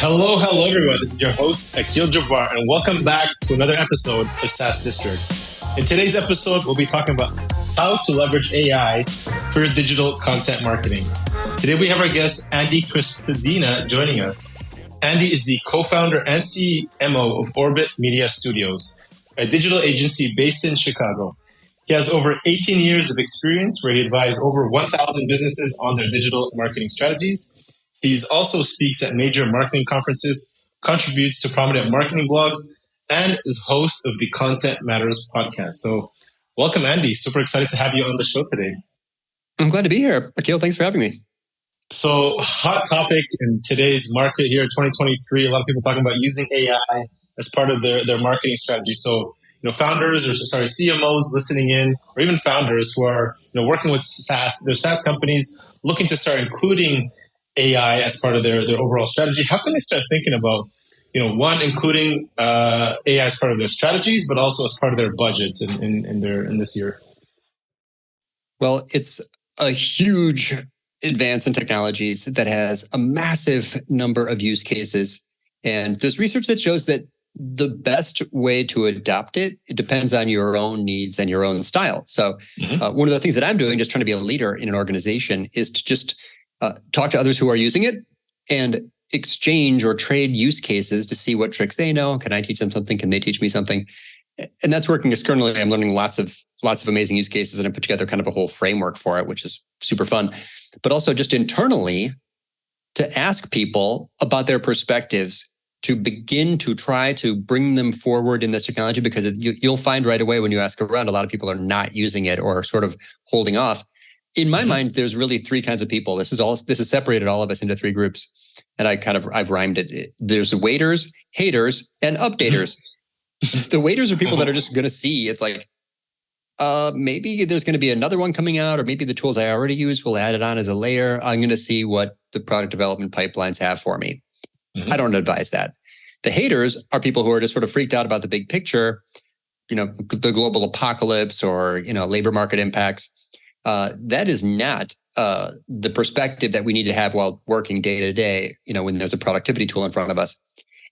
Hello, everyone. This is your host, Akil Jabbar, and welcome back to another episode of SaaS District. In today's episode, we'll be talking about how to leverage AI for your digital content marketing. Today, we have our guest, Andy Crestodina, joining us. Andy is the co-founder and CMO of Orbit Media Studios, a digital agency based in Chicago. He has over 18 years of experience where he advised over 1,000 businesses on their digital marketing strategies. He also speaks at major marketing conferences, contributes to prominent marketing blogs, and is host of the Content Matters podcast. So welcome, Andy. Super excited to have you on the show today. I'm glad to be here. Akil, thanks for having me. So hot topic in today's market here, 2023, a lot of people talking about using AI as part of their marketing strategy. So, founders CMOs listening in, or even founders who are, working with their SaaS companies looking to start including AI as part of their overall strategy. How can they start thinking about, including AI as part of their strategies, but also as part of their budgets in this year? Well, it's a huge advance in technologies that has a massive number of use cases. And there's research that shows that the best way to adopt it depends on your own needs and your own style. So one of the things that I'm doing, just trying to be a leader in an organization, is to just talk to others who are using it and exchange or trade use cases to see what tricks they know. Can I teach them something? Can they teach me something? And that's working externally. I'm learning lots of amazing use cases, and I put together kind of a whole framework for it, which is super fun. But also just internally to ask people about their perspectives, to begin to try to bring them forward in this technology, because you'll find right away when you ask around, a lot of people are not using it or sort of holding off. In my mind, there's really three kinds of people. This has separated all of us into three groups, and I've rhymed it. There's waiters, haters, and updaters. The waiters are people that are just going to see. It's like, maybe there's going to be another one coming out, or maybe the tools I already use will add it on as a layer. I'm going to see what the product development pipelines have for me. I don't advise that. The haters are people who are just sort of freaked out about the big picture, the global apocalypse or, labor market impacts. That is not the perspective that we need to have while working day to day, when there's a productivity tool in front of us.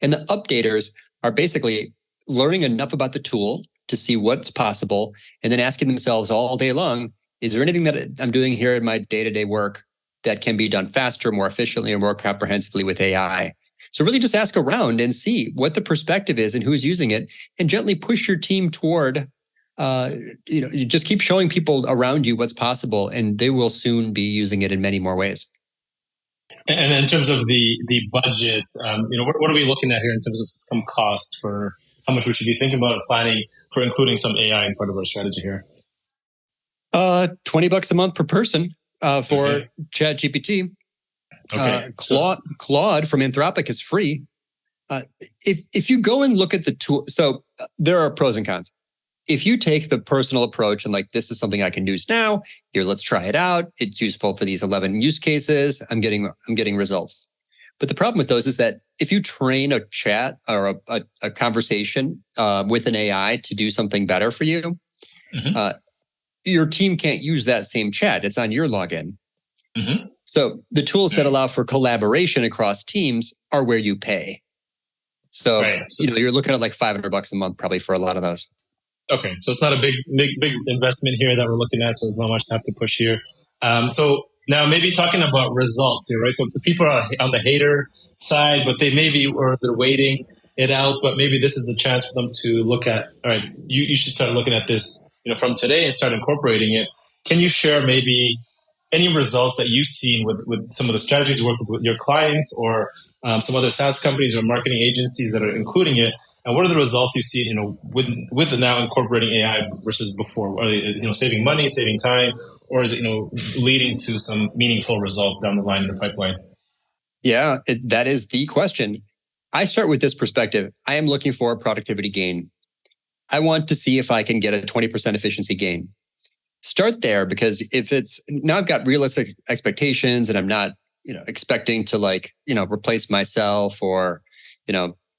And the updaters are basically learning enough about the tool to see what's possible, and then asking themselves all day long, is there anything that I'm doing here in my day-to-day work that can be done faster, more efficiently, or more comprehensively with AI? So really just ask around and see what the perspective is and who's using it, and gently push your team toward, you just keep showing people around you what's possible, and they will soon be using it in many more ways. And in terms of the budget, what are we looking at here in terms of some cost for how much we should be thinking about and planning for including some AI in part of our strategy here? $20 a month per person for ChatGPT. Okay. Claude from Anthropic is free. If you go and look at the tool, so there are pros and cons. If you take the personal approach and this is something I can use now, here, let's try it out. It's useful for these 11 use cases. I'm getting results. But the problem with those is that if you train a chat or a conversation with an AI to do something better for you, your team can't use that same chat. It's on your login. So the tools that allow for collaboration across teams are where you pay. So, you're looking at like $500 a month probably for a lot of those. Okay. So it's not a big investment here that we're looking at. So there's not much to have to push here. So now maybe talking about results here, right? So the people are on the hater side, but they're waiting it out, but maybe this is a chance for them to look at, all right, you should start looking at this, from today and start incorporating it. Can you share maybe any results that you've seen with some of the strategies you work with your clients, or some other SaaS companies or marketing agencies that are including it? And what are the results you've seen, with the now incorporating AI versus before? Are they, saving money, saving time, or is it, leading to some meaningful results down the line in the pipeline? Yeah, that is the question. I start with this perspective. I am looking for a productivity gain. I want to see if I can get a 20% efficiency gain. Start there, because if it's now I've got realistic expectations and I'm not, expecting to replace myself or,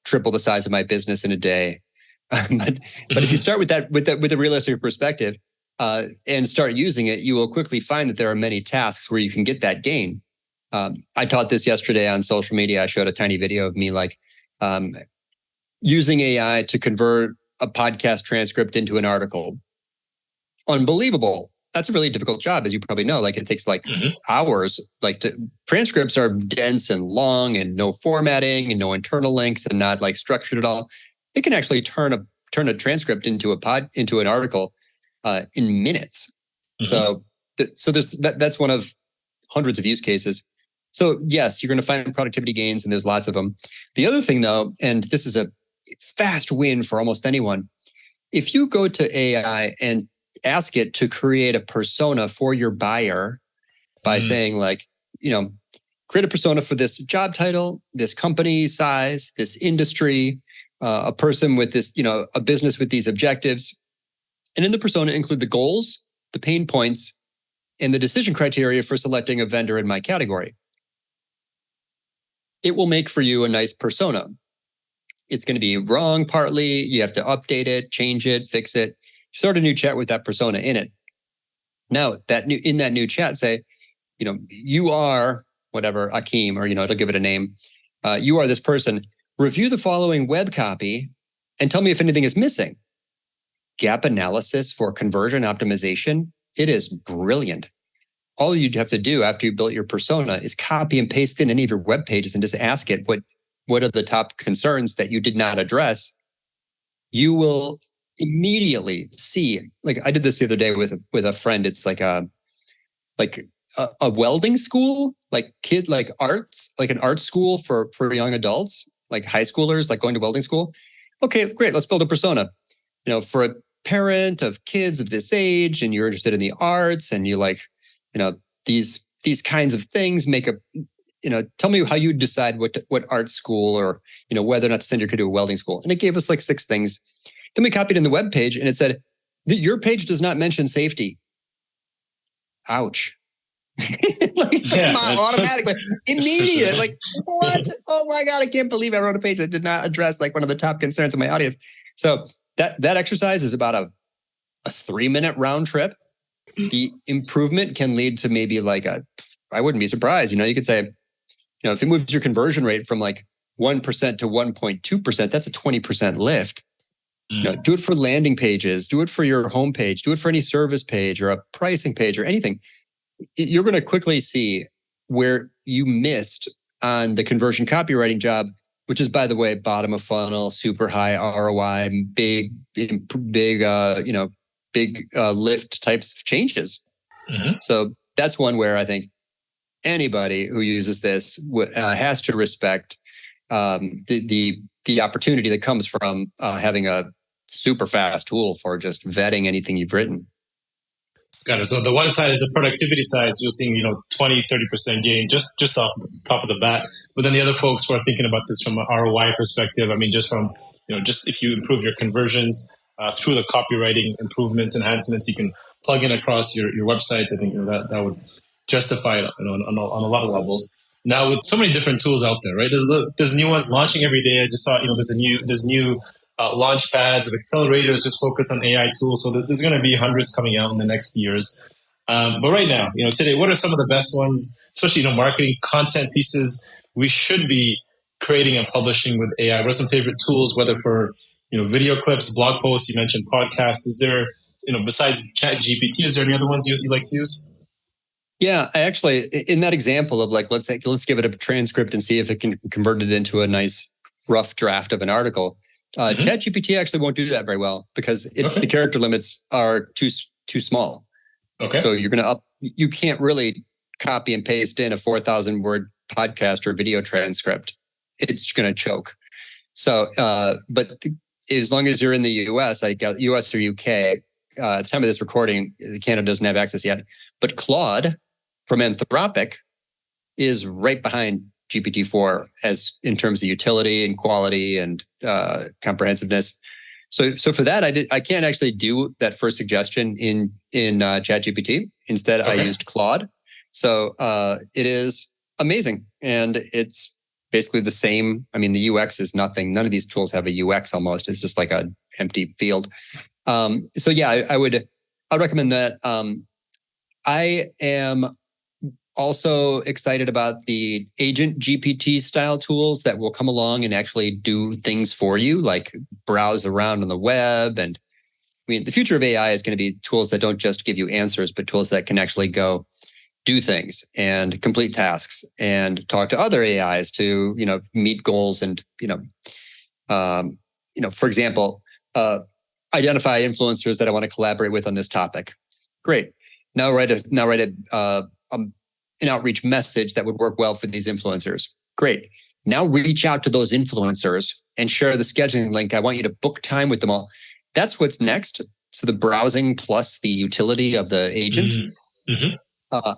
triple the size of my business in a day. But if you start with a realistic perspective and start using it, you will quickly find that there are many tasks where you can get that gain. I taught this yesterday on social media. I showed a tiny video of me using AI to convert a podcast transcript into an article. Unbelievable. That's a really difficult job, as you probably know. It takes hours. Transcripts are dense and long and no formatting and no internal links and not structured at all. It can actually turn a transcript into an article in minutes. So that's one of hundreds of use cases. So yes, you're going to find productivity gains, and there's lots of them. The other thing, though, and this is a fast win for almost anyone, if you go to AI and ask it to create a persona for your buyer by saying create a persona for this job title, this company size, this industry, a person with this, a business with these objectives. And in the persona include the goals, the pain points, and the decision criteria for selecting a vendor in my category. It will make for you a nice persona. It's going to be wrong partly. You have to update it, change it, fix it. Start a new chat with that persona in it. Now, in that new chat, say, you are whatever, Akeem, or, it'll give it a name. You are this person. Review the following web copy and tell me if anything is missing. Gap analysis for conversion optimization. It is brilliant. All you'd have to do after you built your persona is copy and paste in any of your web pages and just ask it what are the top concerns that you did not address. You will immediately see, I did this the other day with a friend. It's a welding school, arts, an art school for young adults, high schoolers, going to welding school. Okay, great. Let's build a persona. For a parent of kids of this age, and you're interested in the arts, and you these kinds of things, tell me how you decide what art school or, whether or not to send your kid to a welding school. And it gave us 6 things. Then we copied in the web page and it said, your page does not mention safety. Ouch. Automatically, immediate, what? Oh my God, I can't believe I wrote a page that did not address one of the top concerns of my audience. So that exercise is about a 3-minute round trip. The improvement can lead to maybe I wouldn't be surprised. You could say, if it moves your conversion rate from 1% to 1.2%, that's a 20% lift. Do it for landing pages, do it for your homepage, do it for any service page or a pricing page or anything. You're going to quickly see where you missed on the conversion copywriting job, which is, by the way, bottom of funnel, super high ROI, big lift types of changes. So that's one where I think anybody who uses this has to respect the opportunity that comes from having a super fast tool for just vetting anything you've written. Got it. So the one side is the productivity side. So you're seeing, 20, 30% gain just off the top of the bat. But then the other folks who are thinking about this from an ROI perspective, just from, just if you improve your conversions through the copywriting improvements, enhancements, you can plug in across your website. I think that would justify it on a lot of levels. Now with so many different tools out there, right? There's new ones launching every day. I just saw, there's new launch pads of accelerators just focused on AI tools. So there's going to be hundreds coming out in the next years. But right now, today, what are some of the best ones, especially, marketing content pieces we should be creating and publishing with AI? What are some favorite tools, whether for, video clips, blog posts, you mentioned podcasts? Is there, besides ChatGPT, is there any other ones you like to use? Yeah, I actually, in that example of let's give it a transcript and see if it can convert it into a nice rough draft of an article. ChatGPT actually won't do that very well because the character limits are too small. Okay. So you can't really copy and paste in a 4,000 word podcast or video transcript. It's going to choke. So, but as long as you're in the US, US or UK, at the time of this recording, Canada doesn't have access yet. But Claude from Anthropic is right behind GPT-4 as in terms of utility and quality and comprehensiveness. So for that, I can't actually do that first suggestion in ChatGPT. Instead, I used Claude. So it is amazing, and it's basically the same. I mean, the UX is nothing. None of these tools have a UX almost. It's just like an empty field. So yeah, I would recommend that. I am also excited about the agent GPT style tools that will come along and actually do things for you, like browse around on the web. And I mean, the future of AI is going to be tools that don't just give you answers, but tools that can actually go do things and complete tasks and talk to other AIs to, meet goals and, for example, identify influencers that I want to collaborate with on this topic. Great. Now write an outreach message that would work well for these influencers. Great. Now reach out to those influencers and share the scheduling link. I want you to book time with them all. That's what's next. So the browsing plus the utility of the agent. Mm-hmm.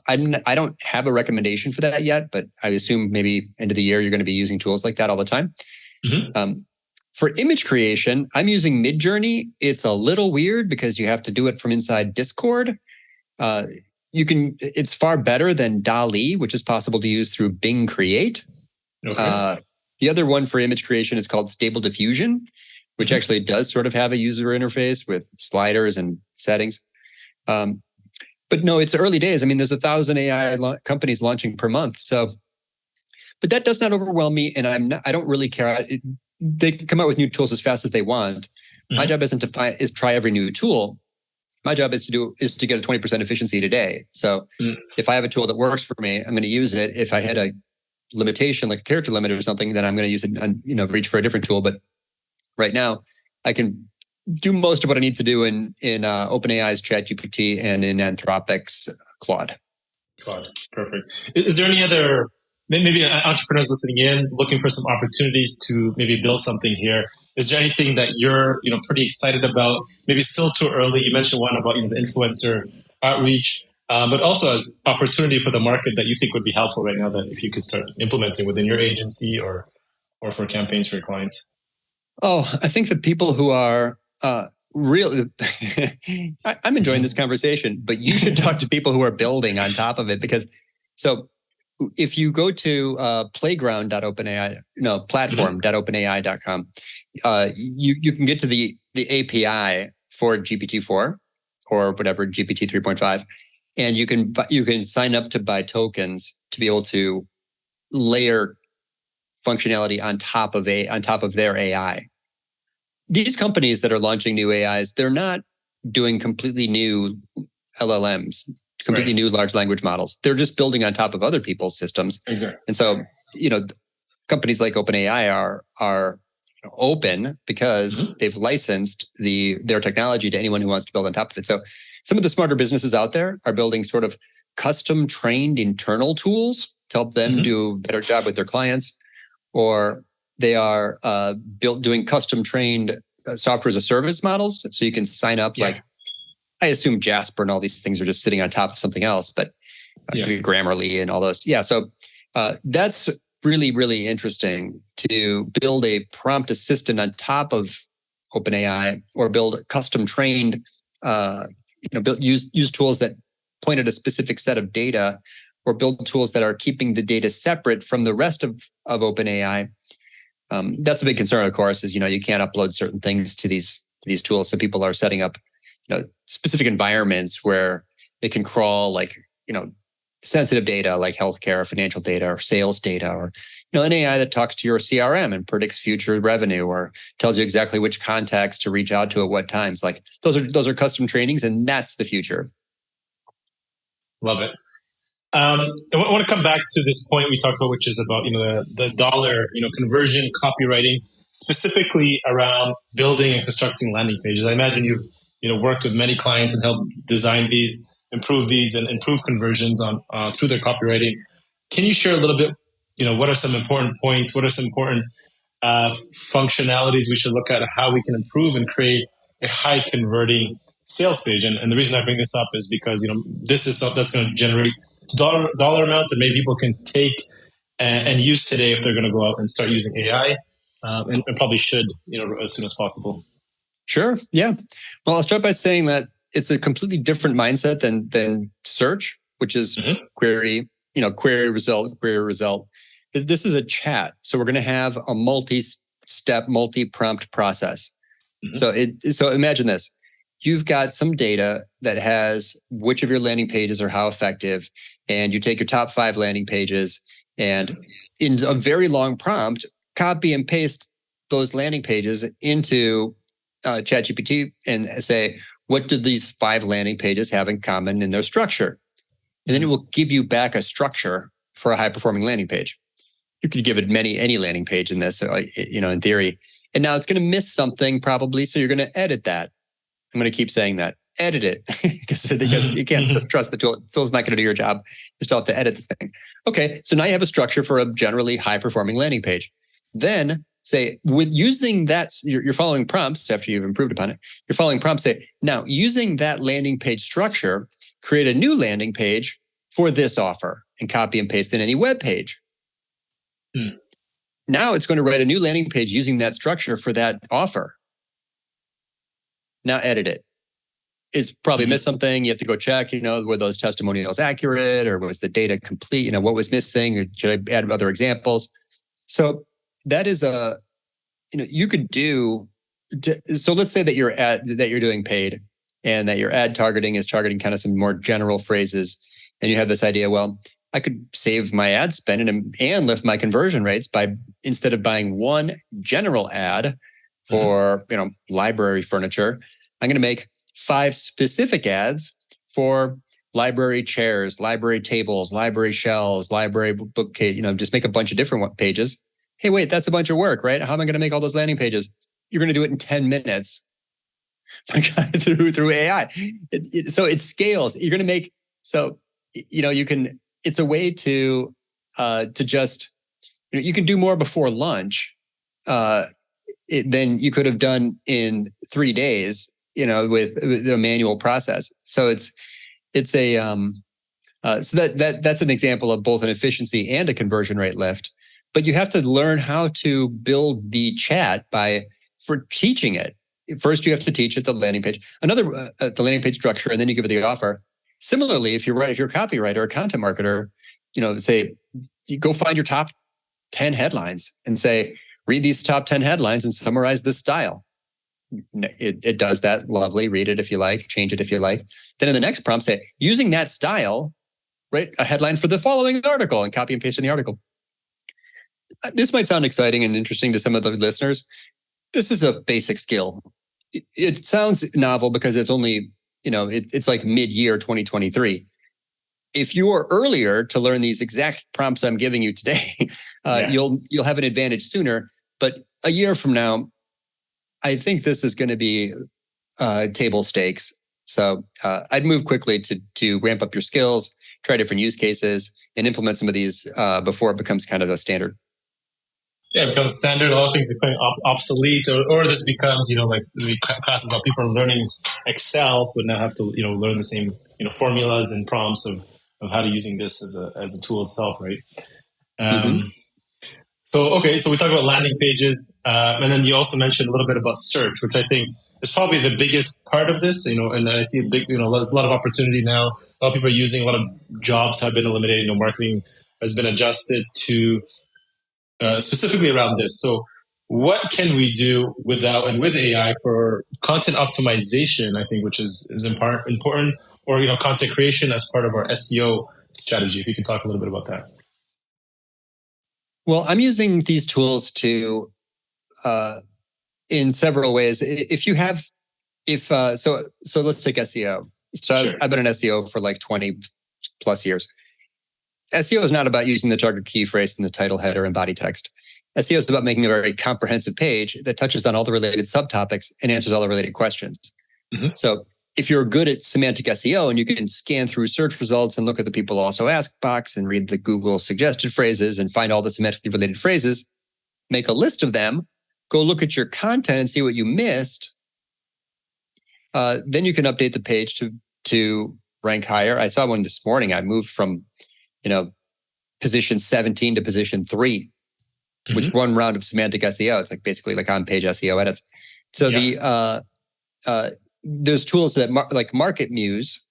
I don't have a recommendation for that yet, but I assume maybe end of the year you're going to be using tools like that all the time. Mm-hmm. For image creation, I'm using Midjourney. It's a little weird because you have to do it from inside Discord. It's far better than DALL-E, which is possible to use through Bing Create. Okay. The other one for image creation is called Stable Diffusion, which actually does sort of have a user interface with sliders and settings. But no, it's early days. I mean, there's 1,000 AI companies launching per month. So, but that does not overwhelm me, and I don't really care. They can come out with new tools as fast as they want. Mm-hmm. My job isn't to try every new tool. My job is to get a 20% efficiency today. So if I have a tool that works for me, I'm going to use it. If I had a limitation, like a character limit or something, then I'm going to use it and reach for a different tool. But right now, I can do most of what I need to do in OpenAI's ChatGPT and in Anthropic's Claude. Perfect. Is there any other, maybe entrepreneurs listening in, looking for some opportunities to maybe build something here? Is there anything that you're pretty excited about? Maybe still too early. You mentioned one about the influencer outreach, but also as opportunity for the market that you think would be helpful right now, that if you could start implementing within your agency or for campaigns for your clients. Oh, I think the people who are really, I'm enjoying this conversation, but you should talk to people who are building on top of it, because if you go to platform.openai.com, you can get to the API for GPT-4 or whatever, GPT 3.5, and you can sign up to buy tokens to be able to layer functionality on top of their AI. These companies that are launching new AIs, they're not doing completely new LLMs, completely new large language models. They're just building on top of other people's systems. Exactly. And so, companies like OpenAI are open because they've licensed their technology to anyone who wants to build on top of it. So some of the smarter businesses out there are building sort of custom trained internal tools to help them do a better job with their clients, or they are doing custom trained software as a service models. So you can sign up like, I assume Jasper and all these things are just sitting on top of something else, but Grammarly and all those. Yeah. So that's really, really interesting to build a prompt assistant on top of OpenAI, or build custom trained, use tools that point at a specific set of data, or build tools that are keeping the data separate from the rest of OpenAI. That's a big concern, of course, is, you can't upload certain things to these tools. So people are setting up, specific environments where it can crawl, like, sensitive data like healthcare or financial data or sales data, or, an AI that talks to your CRM and predicts future revenue, or tells you exactly which contacts to reach out to at what times. Like those are custom trainings, and that's the future. Love it. I want to come back to this point we talked about, which is about the dollar conversion copywriting, specifically around building and constructing landing pages. I imagine you've worked with many clients and helped design these, improve these, and improve conversions on through their copywriting. Can you share a little bit? What are some important points? What are some important functionalities we should look at? How we can improve and create a high converting sales page? And the reason I bring this up is because this is something that's going to generate dollar amounts that maybe people can take and use today if they're going to go out and start using AI, and probably should, as soon as possible. Sure. Yeah. Well, I'll start by saying that it's a completely different mindset than search, which is query result. This is a chat. So we're going to have a multi-step, multi-prompt process. So imagine this. you've got some data that has which of your landing pages are how effective, and you take your top 5 landing pages and in a very long prompt, copy and paste those landing pages into ChatGPT and say, what do these 5 landing pages have in common in their structure? And then it will give you back a structure for a high-performing landing page. You could give it any landing page in this, in theory. And now it's going to miss something probably, so you're going to edit that. I'm going to keep saying that. Edit it, because you can't just trust the tool. The tool's not going to do your job. You still have to edit this thing. Okay, so now you have a structure for a generally high-performing landing page. Then say, with using that, you're following prompts after you've improved upon it. You're following prompts. Say, now using that landing page structure, create a new landing page for this offer and copy and paste in any web page. Now it's going to write a new landing page using that structure for that offer. Now edit it. It's probably missed something. You have to go check, were those testimonials accurate, or was the data complete? What was missing? Or should I add other examples? So that is you could do. So let's say that you're doing paid, and that your ad targeting is targeting kind of some more general phrases, and you have this idea. Well, I could save my ad spend and lift my conversion rates by, instead of buying one general ad for library furniture, I'm going to make 5 specific ads for library chairs, library tables, library shelves, library bookcase. Just make a bunch of different pages. Hey, wait, that's a bunch of work, right? How am I going to make all those landing pages? You're going to do it in 10 minutes through AI. So it scales. You're going to make, you can, it's a way to just, you can do more before lunch than you could have done in 3 days, with the manual process. So it's a, so that's an example of both an efficiency and a conversion rate lift. But you have to learn how to build the chat for teaching it. First, you have to teach it the landing page, the landing page structure, and then you give it the offer. Similarly, if you're a copywriter or a content marketer, say you go find your top 10 headlines and say, read these top 10 headlines and summarize this style. It does that. Lovely. Read it if you like. Change it if you like. Then in the next prompt, say, using that style, write a headline for the following article and copy and paste in the article. This might sound exciting and interesting to some of the listeners. This is a basic skill. It sounds novel because it's only, it's like mid-year 2023. If you're earlier to learn these exact prompts I'm giving you today, you'll have an advantage sooner. But a year from now, I think this is going to be table stakes. So I'd move quickly to ramp up your skills, try different use cases, and implement some of these before it becomes kind of a standard. Yeah, it becomes standard. A lot of things become obsolete, or this becomes, classes of people are learning Excel would now have to, learn the same, formulas and prompts of how to using this as a tool itself, right? So we talked about landing pages, and then you also mentioned a little bit about search, which I think is probably the biggest part of this. And I see there's a lot of opportunity now. A lot of people are using. A lot of jobs have been eliminated. Marketing has been adjusted to specifically around this. So, what can we do with AI for content optimization? I think, which is important, or content creation as part of our SEO strategy. If you can talk a little bit about that. Well, I'm using these tools to, in several ways. So let's take SEO. So sure. I've been an SEO for like 20 plus years. SEO is not about using the target key phrase in the title, header, and body text. SEO is about making a very comprehensive page that touches on all the related subtopics and answers all the related questions. So if you're good at semantic SEO and you can scan through search results and look at the people also ask box and read the Google suggested phrases and find all the semantically related phrases, make a list of them, go look at your content and see what you missed. Then you can update the page to rank higher. I saw one this morning. I moved from, position 17 to position 3, with one round of semantic SEO. It's like basically like on-page SEO edits. So there's tools that like Market Muse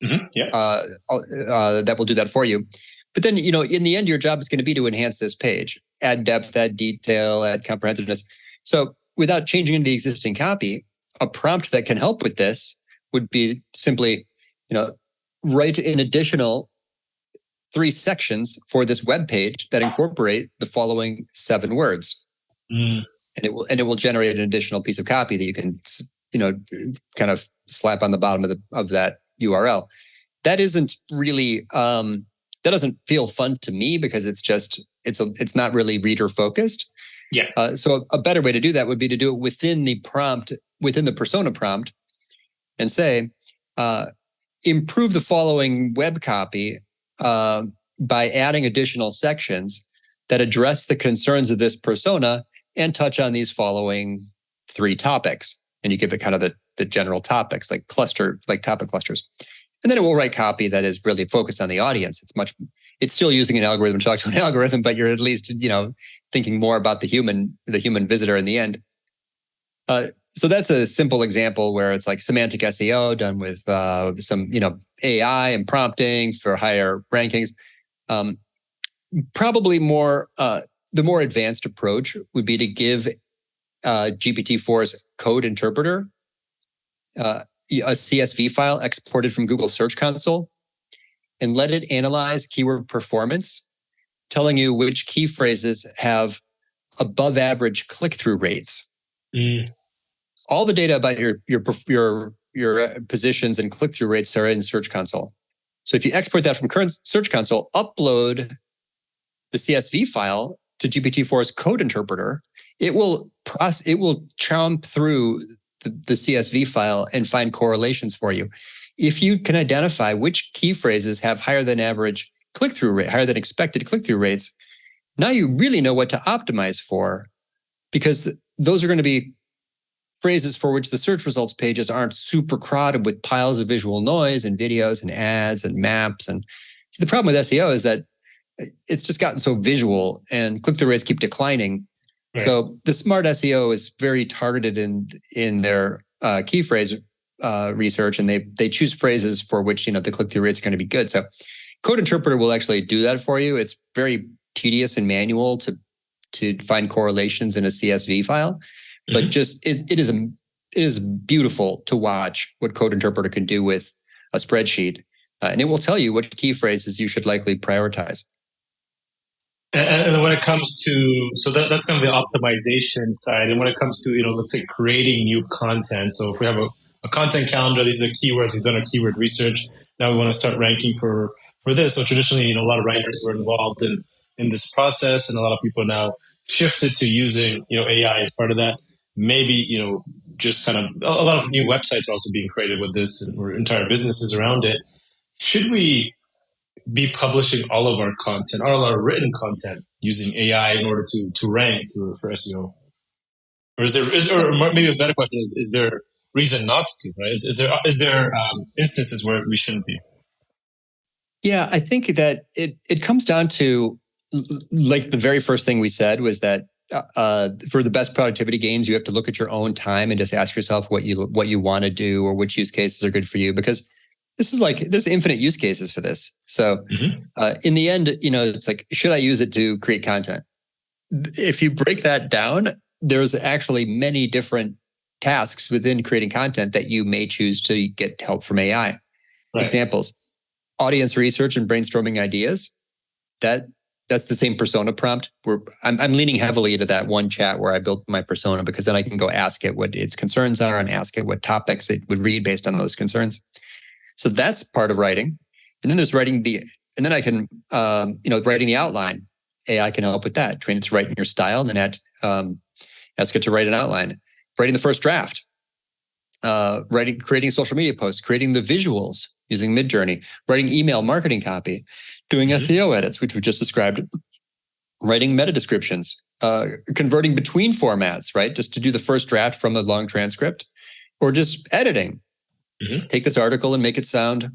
that will do that for you. But then, in the end, your job is going to be to enhance this page, add depth, add detail, add comprehensiveness. So without changing into the existing copy, a prompt that can help with this would be simply, write an additional 3 sections for this web page that incorporate the following 7 words. And it will generate an additional piece of copy that you can, kind of slap on the bottom of that URL. That isn't really, that doesn't feel fun to me because it's not really reader focused. Yeah. So a better way to do that would be to do it within the prompt, within the persona prompt, and say, improve the following web copy by adding additional sections that address the concerns of this persona and touch on these following 3 topics. And you give it kind of the general topics, like topic clusters. And then it will write copy that is really focused on the audience. It's still using an algorithm to talk to an algorithm, but you're at least, thinking more about the human visitor in the end. So that's a simple example where it's like semantic SEO done with some, AI and prompting for higher rankings. Probably the more advanced approach would be to give GPT-4's code interpreter a CSV file exported from Google Search Console and let it analyze keyword performance, telling you which key phrases have above average click-through rates. All the data about your positions and click-through rates are in Search Console. So if you export that from current Search Console, upload the CSV file to GPT-4's code interpreter, it will chomp through the CSV file and find correlations for you. If you can identify which key phrases have higher than average click-through rate, higher than expected click-through rates, now you really know what to optimize for, because those are going to be phrases for which the search results pages aren't super crowded with piles of visual noise and videos and ads and maps. And see, the problem with SEO is that it's just gotten so visual and click-through rates keep declining. Right. So the smart SEO is very targeted in their key phrase research, and they choose phrases for which the click-through rates are going to be good. So Code Interpreter will actually do that for you. It's very tedious and manual to find correlations in a CSV file, but just it is beautiful to watch what Code Interpreter can do with a spreadsheet, and it will tell you what key phrases you should likely prioritize. And when it comes to, so that's kind of the optimization side. And when it comes to, let's say creating new content. So if we have a content calendar, these are the keywords, we've done our keyword research. Now we want to start ranking for this. So traditionally, a lot of writers were involved in this process, and a lot of people now shifted to using, AI as part of that. Maybe, just kind of a lot of new websites are also being created with this, or entire businesses around it. Should we be publishing all of our content, all of our written content, using AI in order to rank for SEO? Or or maybe a better question is there reason not to, right? Is there instances where we shouldn't be? Yeah, I think that it comes down to, like the very first thing we said was that for the best productivity gains, you have to look at your own time and just ask yourself what you want to do or which use cases are good for you, because there's infinite use cases for this. So in the end, it's like, should I use it to create content? If you break that down, there's actually many different tasks within creating content that you may choose to get help from AI. Right. Examples: audience research and brainstorming ideas. That's the same persona prompt. Where I'm leaning heavily into that one chat where I built my persona, because then I can go ask it what its concerns are and ask it what topics it would read based on those concerns. So that's part of writing. And then there's writing writing the outline. AI can help with that. Train it to write in your style, and then ask it to write an outline. Writing the first draft. Creating social media posts, creating the visuals using Midjourney, writing email marketing copy, doing SEO edits, which we just described, writing meta descriptions, converting between formats, right? Just to do the first draft from a long transcript, or just editing. Take this article and make it sound.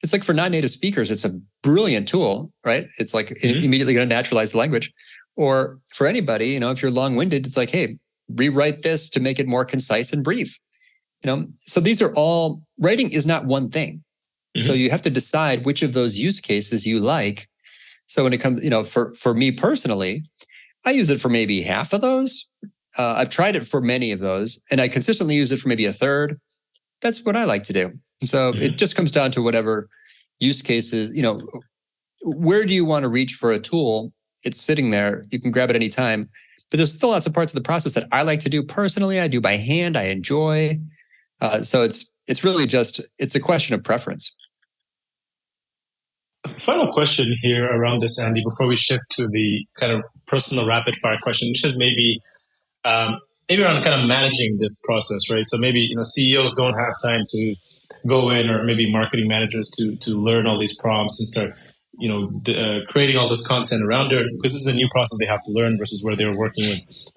It's like for non-native speakers, it's a brilliant tool, right? It's like immediately going to naturalize the language. Or for anybody, if you're long-winded, it's like, hey, rewrite this to make it more concise and brief. So these are all, writing is not one thing. So you have to decide which of those use cases you like. So when it comes, for me personally, I use it for maybe half of those. I've tried it for many of those, and I consistently use it for maybe a third. That's what I like to do. So it just comes down to whatever use cases, where do you want to reach for a tool? It's sitting there. You can grab it any time. But there's still lots of parts of the process that I like to do personally. I do by hand. I enjoy. So it's really just, it's a question of preference. Final question here around this, Andy, before we shift to the kind of personal rapid fire question, which is maybe around kind of managing this process, right? So maybe CEOs don't have time to go in, or maybe marketing managers to learn all these prompts and start creating all this content around it, because this is a new process they have to learn versus where they were working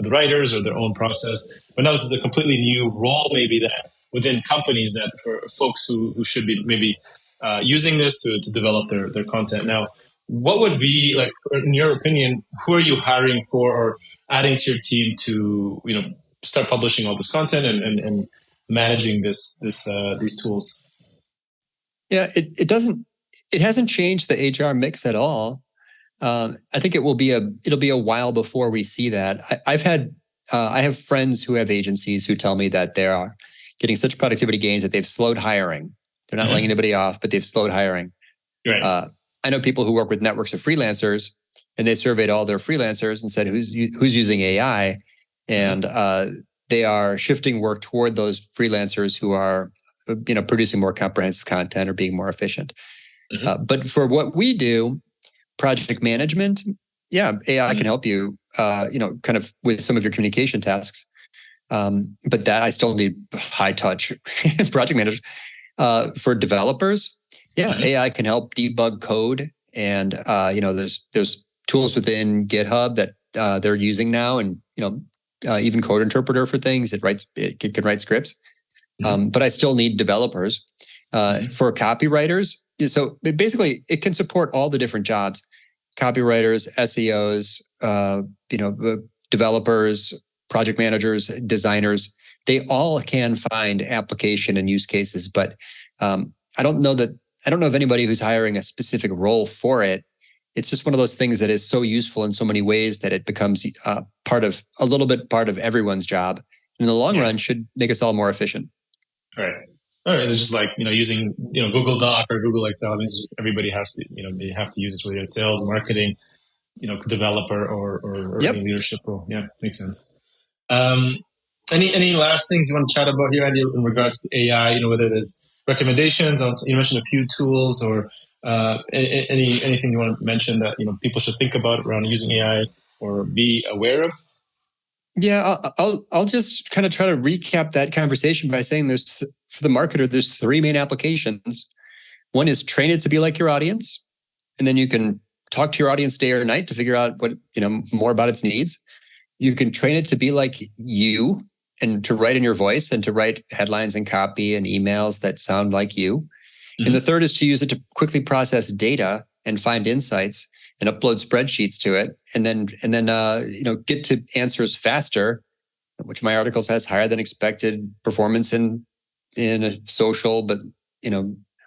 with writers or their own process. But now this is a completely new role, maybe that within companies, that for folks who should be maybe using this to develop their content. Now, what would be, like, in your opinion, who are you hiring for or adding to your team to start publishing all this content and managing these tools? Yeah, it hasn't changed the HR mix at all. I think it'll be a while before we see that. I have friends who have agencies who tell me that they are getting such productivity gains that they've slowed hiring. They're not laying anybody off, but they've slowed hiring. Right. I know people who work with networks of freelancers, and they surveyed all their freelancers and said, who's using AI? And they are shifting work toward those freelancers who are producing more comprehensive content or being more efficient. But for what we do, project management, AI can help you, kind of with some of your communication tasks. But that I still need high touch project managers. For developers, AI can help debug code, and there's tools within GitHub that they're using now, and even Code Interpreter for things. It can write scripts. But I still need developers. For copywriters, so basically it can support all the different jobs: copywriters, SEOs, developers, project managers, designers. They all can find application and use cases, but I don't know of anybody who's hiring a specific role for it. It's just one of those things that is so useful in so many ways that it becomes part of everyone's job. In the long run, should make us all more efficient. All right. It's just like, using, Google Doc or Google Excel. I mean, everybody has to, they have to use this, whether it's sales, marketing, developer or any leadership role. Yeah, makes sense. Any last things you want to chat about here, Andy, in regards to AI? Whether there's recommendations on, you mentioned a few tools, or anything you want to mention that people should think about around using AI or be aware of? Yeah, I'll just kind of try to recap that conversation by saying for the marketer, there's three main applications. One is train it to be like your audience, and then you can talk to your audience day or night to figure out what more about its needs. You can train it to be like you, and to write in your voice, and to write headlines and copy and emails that sound like you. And the third is to use it to quickly process data and find insights and upload spreadsheets to it, and then get to answers faster. Which of my articles has higher than expected performance in a social, but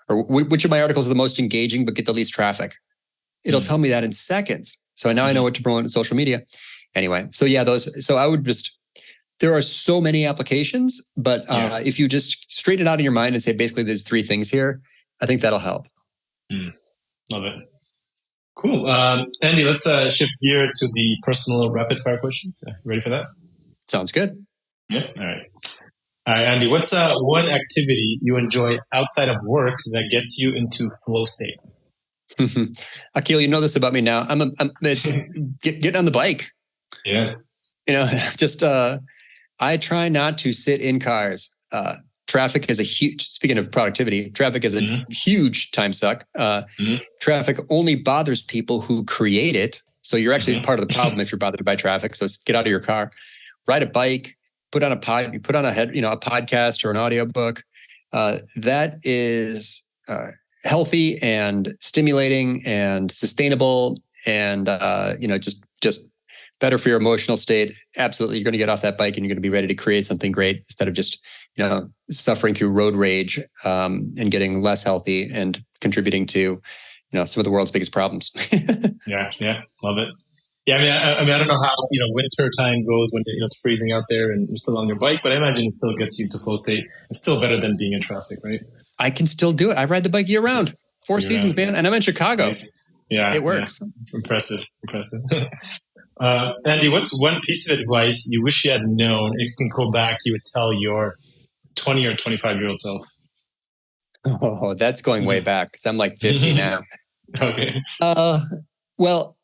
or which of my articles are the most engaging but get the least traffic. It'll tell me that in seconds. So now I know what to promote on social media. Anyway, so so I would just, there are so many applications, but if you just straighten it out in your mind and say, basically, there's three things here, I think that'll help. Love it. Cool. Andy, let's shift gear to the personal rapid fire questions. Ready for that? Sounds good. Yeah. All right, Andy, what's one activity you enjoy outside of work that gets you into flow state? Akil, you know this about me now. I'm getting on the bike. Yeah. Just I try not to sit in cars. Traffic is speaking of productivity, traffic is a huge time suck. Traffic only bothers people who create it. So you're actually part of the problem if you're bothered by traffic. So get out of your car, ride a bike, put on a podcast or an audiobook. That is healthy and stimulating and sustainable, and just better for your emotional state. Absolutely. You're going to get off that bike and you're going to be ready to create something great instead of just, suffering through road rage, and getting less healthy and contributing to, some of the world's biggest problems. Yeah. Love it. Yeah, I don't know how winter time goes when it's freezing out there and you're still on your bike, but I imagine it still gets you to full state. It's still better than being in traffic, right? I can still do it. I ride the bike year round, 4 seasons, man, and I'm in Chicago. Nice. Yeah, it works. Yeah. Impressive. Andy, what's one piece of advice you wish you had known if you can go back, you would tell your 20 or 25-year-old self? Oh, that's going way back because I'm like 50 now. Okay. Well,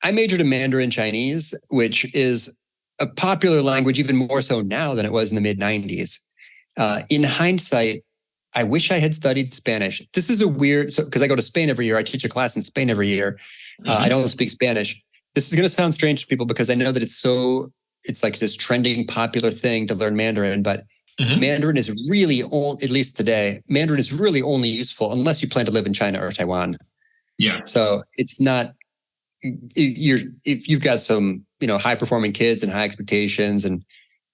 I majored in Mandarin Chinese, which is a popular language, even more so now than it was in the mid 90s. In hindsight, I wish I had studied Spanish. This is because I go to Spain every year. I teach a class in Spain every year. I don't speak Spanish. This is going to sound strange to people because I know that it's like this trending popular thing to learn Mandarin, but Mandarin is really, at least today, Mandarin is really only useful unless you plan to live in China or Taiwan. Yeah. So it's not, if you've got some, high performing kids and high expectations, and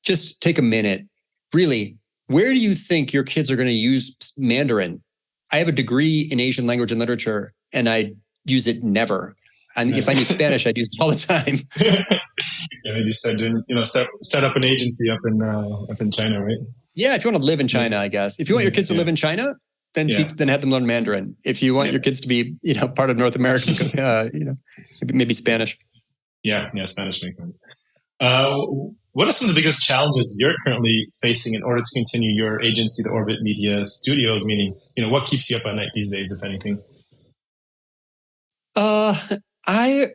just take a minute, really, where do you think your kids are going to use Mandarin? I have a degree in Asian language and literature, and I use it never. And if I knew Spanish, I'd use it all the time. Yeah, you said, start up an agency up in China, right? Yeah, if you want to live in China, I guess. If you want your kids to live in China, then have them learn Mandarin. If you want your kids to be, part of North America, maybe Spanish. Yeah, Spanish makes sense. What are some of the biggest challenges you're currently facing in order to continue your agency, the Orbit Media Studios? Meaning, what keeps you up at night these days, if anything? I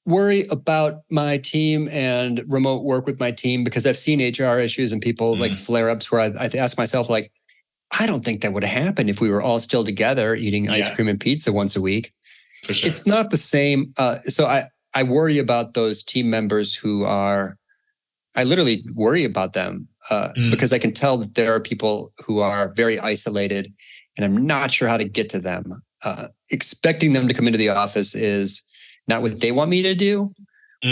worry about my team and remote work with my team because I've seen HR issues and people like flare-ups where I ask myself, like, I don't think that would have happened if we were all still together eating ice cream and pizza once a week. For sure. It's not the same. So I worry about those team members I literally worry about them because I can tell that there are people who are very isolated and I'm not sure how to get to them. Expecting them to come into the office is not what they want me to do,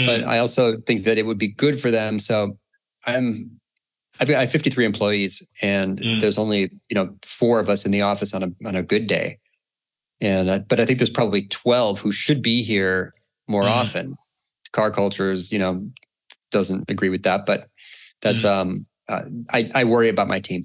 but I also think that it would be good for them. So I have 53 employees and there's only, 4 of us in the office on a good day. And, but I think there's probably 12 who should be here more often. Car cultures, doesn't agree with that, but that's, I worry about my team.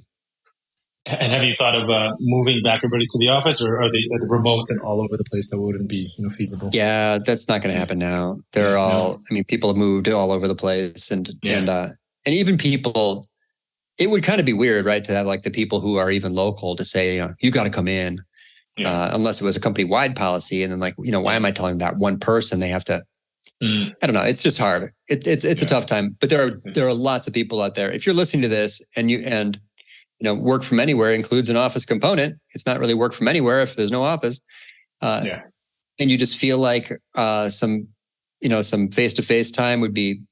And have you thought of moving back everybody to the office, or are they remote and all over the place? That wouldn't be feasible. Yeah, that's not going to happen now. They're all. I mean, people have moved all over the place, and even people. It would kind of be weird, right, to have like the people who are even local to say, you got to come in, unless it was a company-wide policy, and then like, why am I telling that one person they have to? I don't know. It's just hard. It's a tough time, but there are lots of people out there. If you're listening to this and work from anywhere includes an office component. It's not really work from anywhere if there's no office. And you just feel like some face-to-face time would be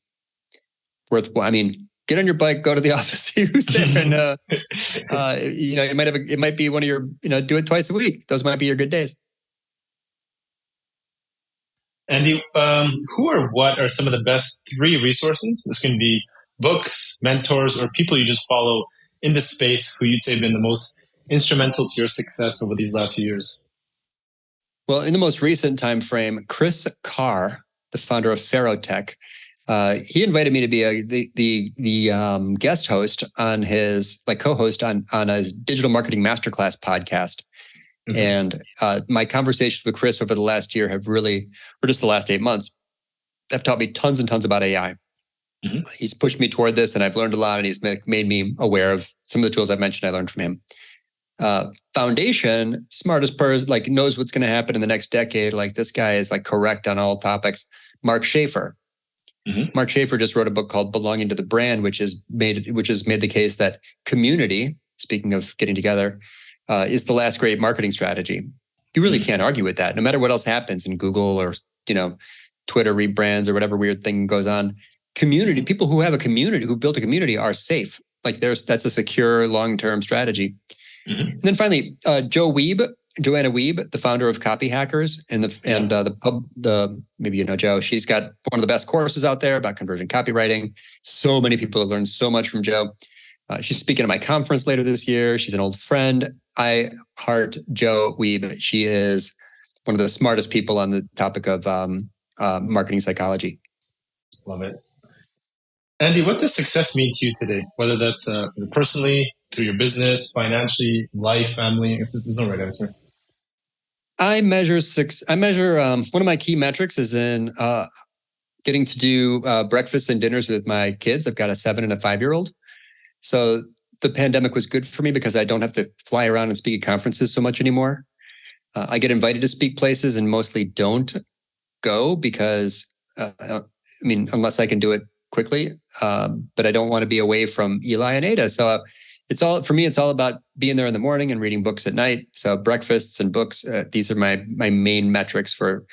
worthwhile. I mean, get on your bike, go to the office, see who's there, and it might be one of your do it twice a week. Those might be your good days. Andy, who or what are some of the best 3 resources? This can be books, mentors, or people you just follow in this space who you'd say have been the most instrumental to your success over these last few years? Well, in the most recent time frame, Chris Carr, the founder of Ferrotech, he invited me to be the guest host on his co-host on his digital marketing masterclass podcast. And my conversations with Chris over the last year or just the last 8 months, have taught me tons and tons about AI. He's pushed me toward this, and I've learned a lot, and he's made me aware of some of the tools I've mentioned. I learned from him. Foundation, smartest person, knows what's going to happen in the next decade. Like, this guy is correct on all topics. Mark Schaefer. Mark Schaefer just wrote a book called Belonging to the Brand, which has made the case that community, speaking of getting together, is the last great marketing strategy. You really can't argue with that. No matter what else happens in Google or Twitter rebrands or whatever weird thing goes on. Community, people who have a community, who built a community, are safe. That's a secure long-term strategy. And then finally, Joanna Wiebe, the founder of Copy Hackers, maybe Joe. She's got one of the best courses out there about conversion copywriting. So many people have learned so much from Joe. She's speaking at my conference later this year. She's an old friend. I heart Joe Wiebe. She is one of the smartest people on the topic of marketing psychology. Love it. Andy, what does success mean to you today? Whether that's personally, through your business, financially, life, family. There's no right answer. I measure one of my key metrics is in getting to do breakfasts and dinners with my kids. I've got a 7 and a 5-year-old. So the pandemic was good for me because I don't have to fly around and speak at conferences so much anymore. I get invited to speak places and mostly don't go because, unless I can do it quickly, but I don't want to be away from Eli and Ada. So it's all about being there in the morning and reading books at night. So breakfasts and books, these are my main metrics for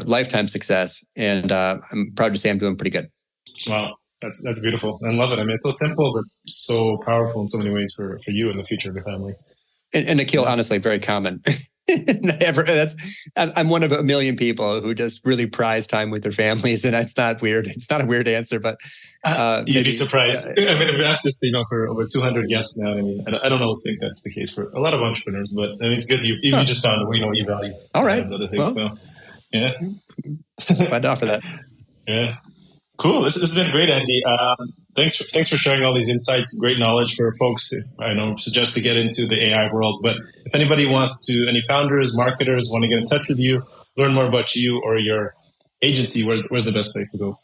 lifetime success. And I'm proud to say I'm doing pretty good. Wow. That's beautiful. I love it. I mean, it's so simple, but so powerful in so many ways for you and the future of your family. And Nikhil, honestly, very common. I'm one of a million people who just really prize time with their families, and it's not weird. It's not a weird answer, but you'd be surprised. I mean, I've asked this, for over 200 guests now. I mean, I don't always think that's the case for a lot of entrepreneurs, but I mean, it's good you just found what you value. All right. Other things, well, so yeah, glad to offer that. Yeah. Cool. This has been great, Andy. Thanks for sharing all these insights, great knowledge for folks. I know suggest to get into the AI world, but if anybody any founders, marketers want to get in touch with you, learn more about you or your agency, where's the best place to go?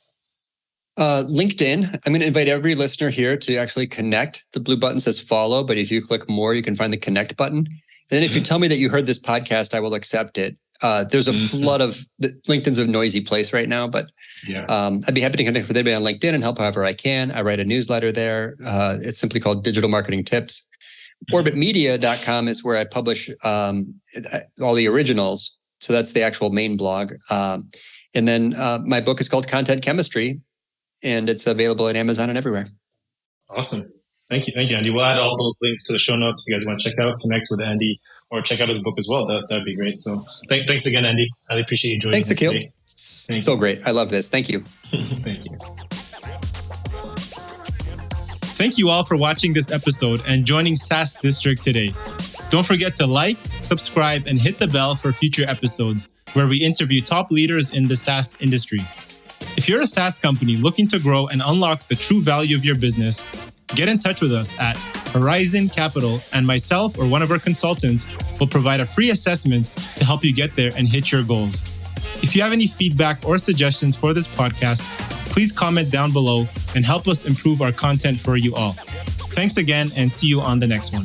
LinkedIn. I'm going to invite every listener here to actually connect. The blue button says follow, but if you click more, you can find the connect button. And then if you tell me that you heard this podcast, I will accept it. There's a flood of LinkedIn's a noisy place right now, but I'd be happy to connect with anybody on LinkedIn and help however I can. I write a newsletter there. It's simply called Digital Marketing Tips. Orbitmedia.com is where I publish all the originals. So that's the actual main blog. And then my book is called Content Chemistry, and it's available at Amazon and everywhere. Awesome. Thank you, Andy. We'll add all those links to the show notes if you guys want to check out, connect with Andy, or check out his book as well. That'd be great. So thanks again, Andy. I really appreciate you joining us today. Thanks, Akil. Great. I love this. Thank you. Thank you. Thank you all for watching this episode and joining SaaS District today. Don't forget to like, subscribe, and hit the bell for future episodes where we interview top leaders in the SaaS industry. If you're a SaaS company looking to grow and unlock the true value of your business, get in touch with us at Horizon Capital, and myself or one of our consultants will provide a free assessment to help you get there and hit your goals. If you have any feedback or suggestions for this podcast, please comment down below and help us improve our content for you all. Thanks again, and see you on the next one.